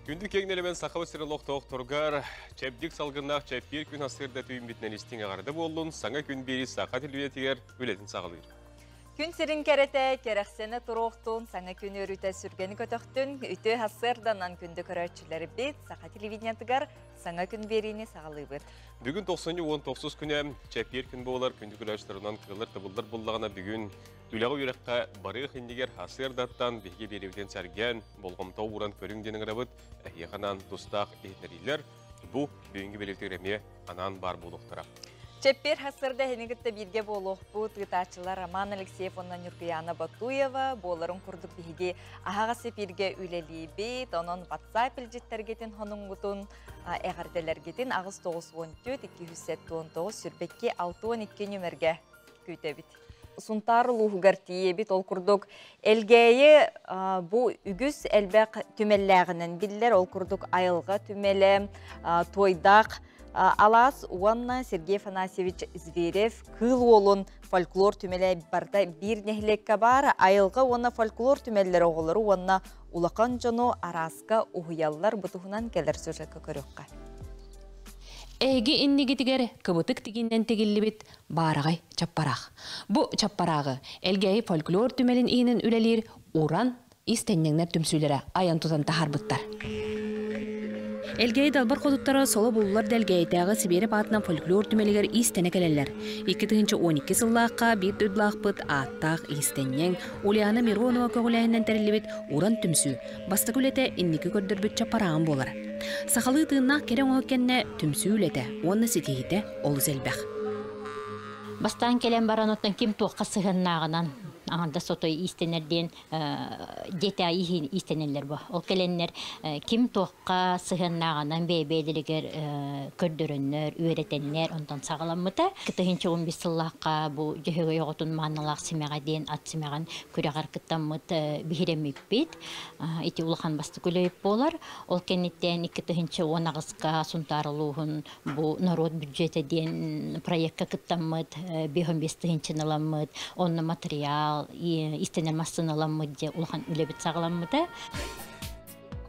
Күндік кеңнелі мен сақы өсірі лоқтауық тұрғар, чәпдік салғынақ чәппер күн асырда түйін бітінен істің ағарды болуын, саңа күн бері сақа тілуетігер өлетін сағылыр. Күн сирин керете, керексені тұруқтың, саңа күн өріте сүргені көтіқтің, үті хасырданан күнді көрәтшілері бет, сақа телевидениятығар саңа күн беріне сағылыбыр. Бүгін 90-19 күні чәппер күн болар, күнді көрәтшілерінен қылыр тұбылдар болағына бүгін үләғі үйрекқа бары қиндегер хасырдаттан беге береуден сәрген, болғымтау ұран көріңденің рабыт, әйеғанан тұстақ етнерилер, бұл бүгінгі белектігіреме анан бар болуқтыра. Чеппер хасырда хенегітті бірге болуқ бұд ғытачылар Роман Алексеев онна Нюргияна Батуева боларын күрдік бігі ағағасы бірге үлелі бет, оның WhatsApp үлжеттергетін хонын ғытын әғарделергетін ағыз 914-279 сүрбекке 612 нөмерге көйті бит. Сунтар луғығар тие бит ол күрдік әлгейі бұ үгіз әлбәқ түмелләғінен білдер, ол күрдік айылға түмелі, тойдақ, Алас Уанна Сергей Афанасьевич Зверев кыл олын фольклор түмелі барда бір нехлекке бар, айылға оны фольклор түмелері оғылыры онна улақан жону араска ұғыялар бұтығынан келер сөжекке көріққа. Әйге иннегетігер кыбытык тегіннен тегілі бет барағай чаппарақ. Бұ чаппарағы әлгәйі фольклор түмелін иінін үлелер уран истеннеңнер түмсүйлері аян тұзан тахар бұттар. Элгей далбар қодуттары солы болулар дәлгейдегі Сибири батынан фольклор түмелігер истене келелер. 2-12 сыллаққа бір дөдлақ бұд аттақ истеннен Ульяна Миронова көгіләйінен тәрілі бет уран түмсі. Басты көлеті иннекі көрдір бүт чапараған болар. Сақалы тыыннақ керен өкенне түмсі үлеті, оны сетейді олы зәлбәқ. Бастан келен баран оттан кем тоққа сығыннағынан. Аңында сотой истенерден деті айын истенелер бұл. Ол келенлер кем тоққа сығыннағынан бейбейділігер көрдірінлер, өретенлер, ондан сағаламыда. Кітігінші 15 сыллаққа бұл жүйеге еғотын маңналақ семеға дейін ат семеған көріғар кіттамыд бейремек бейд. Ити ұлған басты көлейіп болар. Ол кенеттен 2-тігінші 10 ағысқа сұнтарылуғын бұл народ бюджеті дейін проектқа кіттамыд, 15-тігінші наламыд, онны материал, истенер масын аламыды, улхан үлебет сағаламыды.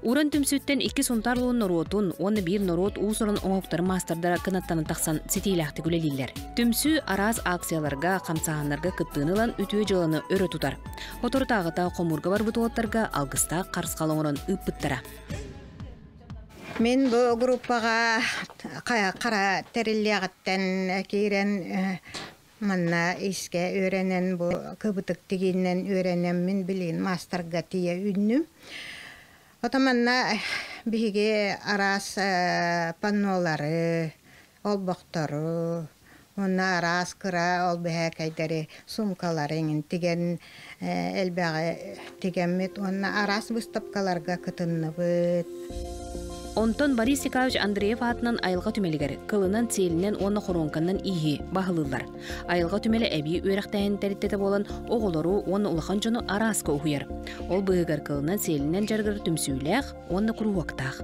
Уран түмсүттен 2 сұнтарлуын нұротын, оны бір нұрот ұсырын оңықтары мастардара кынаттаны тақсан сетейләқті күлелілер. Түмсү араз акцияларға, қамсағанларға күттіңілан үтіе жылыны өрі тұтар. Оторытағыта қомырға бар бұтуаттарға алғыста қарысқалыңырын үппіттіра. Мен бұл группаға қара тәрілләғіттен кейрен манна иске öğrenen bu kıbıtık diginden öğrenen min bilin master gatiye ünlü. Otamanna bihige aras panoları, olbaktarı, ona aras kıra olbihe kaydari sumkaların tigen elbeğe tigenmet ona aras bustapkalarga kıtınlıbıt. Онтон Борис Яковлевич Андреев атынан айылға түмелігер, кылынан селінен оны құронқаннан игі бағылылар. Айылға түмелі әбей өріқтайын тәріттеті болан оғылыру оны ұлақан жоны араска ұхыяр. Ол бұғығар кылынан селінен жарғыр түмсүйләқ, оны құру вақтақ.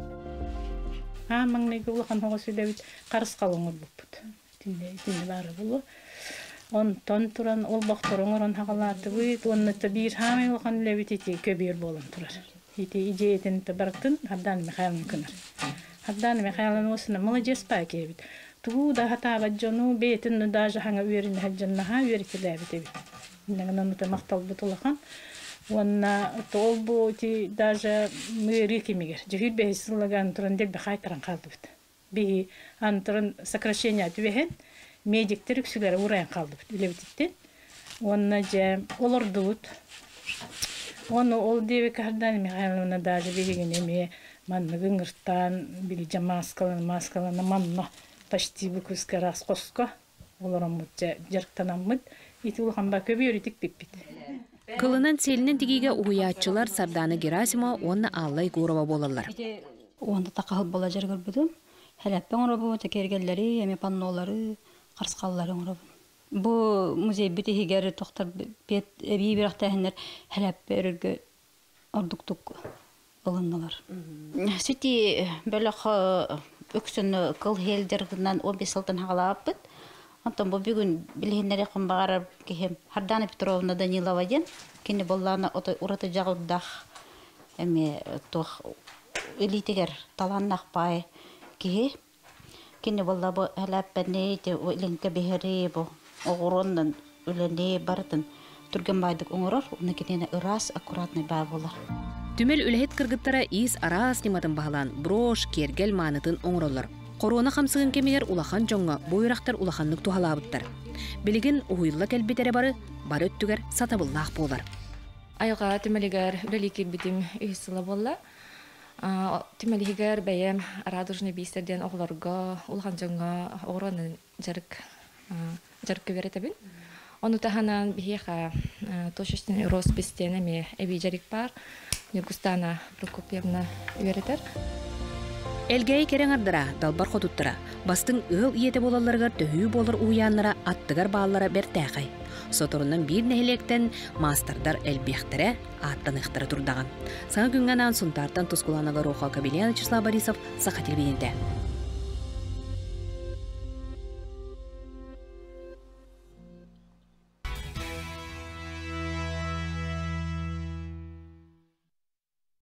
Маңнайғы ұлақан оға сөйләуіт қарыс қалыңыр бұппыд. Тінде бары бұлы. Онтон тұран ол бақтырыңыр он хағалаты бұйт, оны бір хамай ұлақан үләуіт еті көбейір болын тұрар. Ити идеятын табарктын Хардан Михайловна кынар. Хардан Михайловна осына молодец пакебит. Туу да хатаба жону бетин даже ханга үйрин хаджаннаха үйрекелебит эбит. Нагана мактал бутулахан. Онна толбу ти даже мырикимигер. Жихир бесиллаган туран дел бахайтаран калдыбыт. Би антран сокращение атвехен медиктер күсүлөр урайын калдыбыт. Илебиттен. Онна же олордут. Оны ол девек Хардан Михайловна даже бегенеме манны гыңыртан били маскаланы манна почти букуска раз қосқа оларамыт жарықтанамыт ити улханба көбе өретик биппит. Кылынан селінен тегеге уятчылар Сарданы Герасима онны Аллай Гурова болалар. Онда тақағыл бола жарғыр бұдым. Хәләппен ұрабы, текергеллері, әме паннолары, қарсқалылары ұрабы. Бұл музей бітігер тоқтар бет әбей бір ақтағындар хәләп өріргі ордуктук болынналар. Сөйті бөліқ өксіні қыл хелдерғынан 15 сылтын хағалап бұд. Онтан бұл бүгін білгенлері қымбағарар кехем Хардана Петровна Данилова ден. Кені болланы ураты жағылдақ әме тоқ элитигер таланнахпай киһи кине болла бу халаппани те ленке бехери бу огороннан үлени бартын түрген байдык оңорор уны кетене ырас аккуратный бай болар. Түмел үлэхет кыргыттара ис араас ниматын бағалан брош кергел маанытын оңороллар. Корона хамсыгын кемелер улахан жоңга бойрақтар улаханнык тухалабыттар. Билигин уйылла келбетере бары өттүгер сатабыллах болар. Айга түмелигер үлеликер битим үйсыла болла. Түмелигер бәйем радужный бистерден оғларга улахан жоңга оғыронын жарык көберетебин. Оны таханан бихеха тошештен роспистен эми эби жарик бар. Нюргустана Прокопьевна үйретер. Элгей керең ардыра, далбар хотуттыра. Бастың ыл иете болаларғар төхүй болар уяннара аттыгар баллара бертәқай. Соторунан бир нәхелектен мастердар әлбехтере аттан ықтыры турдаған. Саңа күнген ан сұнтартан тұскуланаға Роха Кабелияна Числа Борисов Саха телевиденде.